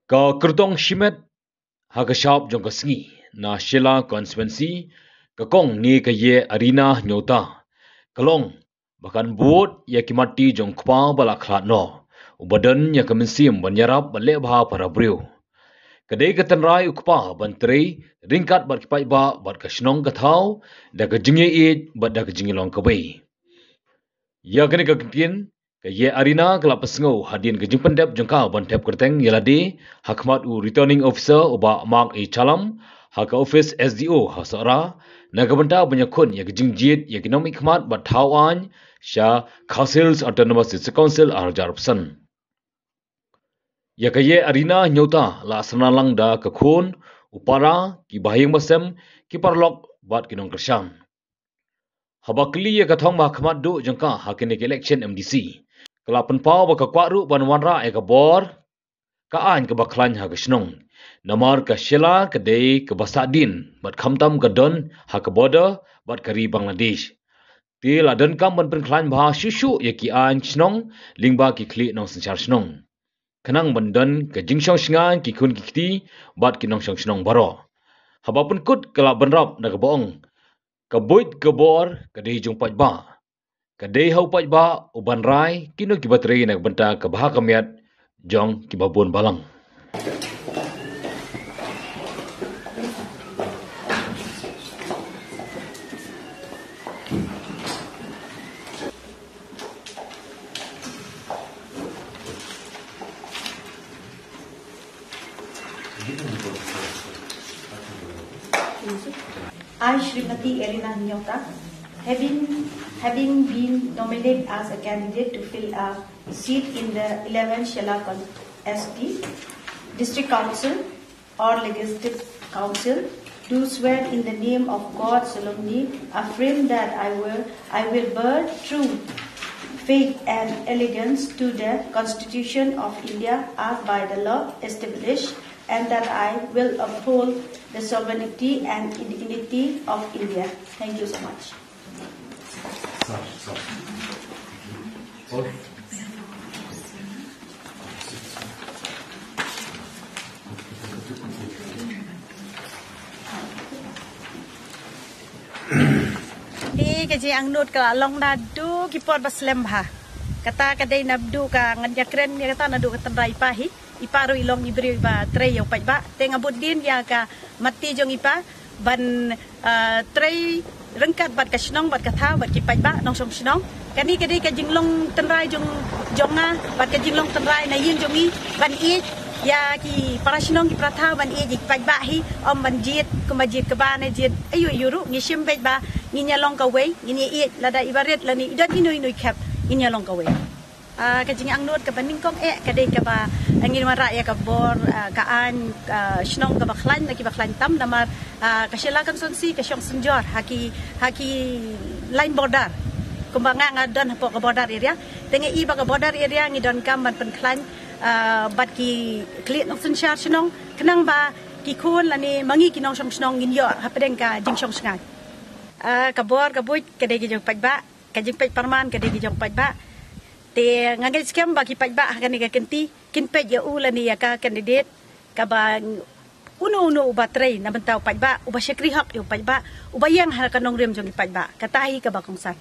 Ka kertong shimet ha ka shop jong ka sngi na Shela constituency ka kong ni ka ye arena nyota kalong bahkan buat ya kimati jong kpa bala khlat no ubadan ya kaminsim banyarap bale bha para briu kadai ka tanrai ukpa bantri ringkat bat kipai ba bat ka shnong ka thau da ka jinge e bat da ka jinge long ka bai ya kene ka kin ka ye arena kala pasngo hadin ka jimpandep jongka bantep kerteng yelade hakmat u returning officer uba mark e chalam haka office SDO hasara nagabanta banyakun ya jingjit ya economic khmat bat thawan sha councils autonomous council arjarpsan ya kaye arena nyota la sanalang da ka khun upara ki bahing masem ki parlok bat kinong kersham habakli ya kathong ma khmat do jangka hakine election MDC kalapan pau ba ka kwaru banwanra e ka bor ka an ka baklan ha ka shnong namar ka Shela ka dei ka basadin bat khamtam ka don ha ka border bat kari Bangladesh ti ladan kam ban pen khlan bha shushu ya ki an shnong lingba ki kli nong sanchar shnong kanang bandan ka jingshong shngan ki kun ki kti bat ki nong shong shnong baro habapun kut kala banrap na ka boong ka boit ka bor ka dei jong pat ba ka dei hau pat ba uban rai kino ki batrei na banta ka bha kamiat jong ki babon balang I, Srimati Elena Nyota, having been nominated as a candidate to fill a seat in the 11th Shela ST District Council or Legislative Council, do swear in the name of God solemnly affirm that I will bear true faith and allegiance to the Constitution of India as by the law established, and that I will uphold the sovereignty and integrity of India. Thank you so much. Kaji ang nut ka long na du kipot baslem ha kata kadai nabdu ka nganja kren ya kata nadu ka tandai pahi iparu ilong ibri ba trei yo pa ba tenga budin ya ka mati jong ipa ban trei rengkat bat ka snong bat ka tha bat ki pa ba nong som snong kani kadai ka jinglong tandai jong jonga bat ka jinglong tandai na yin jongi ban I ya ki para snong ki pratha ban I ji pa ba hi om ban jit kumajit ka ba na jit ayu yuru ngishim ba ba nginya long ka wei nginya I lada ibaret lani idan inoi kap nginya long ka wei kajing ang nut ka baning kong kadai ka ba angin mara ya ka bor ka an snong ka baklan lagi baklan tam namar ka Shela konstituensi ka syong senjor haki line border kumbanga ngadan po ka border area tenga I ba ka border area ngidon kam ban penklan bat ki klit nok senchar snong kenang ba ki kun lani mangi ki nong syong snong nginyo hapedeng ka jing syong sngai kabor kabuj kadai ki jong pajba kajing paj parman kadai ki jong pajba te ngangai scam bagi pajba kani ka kenti kin pej ya ulani ya ka candidate ka ba uno uba trei na bentau pajba uba syakri hak yo pajba uba yang hal kanong rem jong pajba katahi ka ba kongsan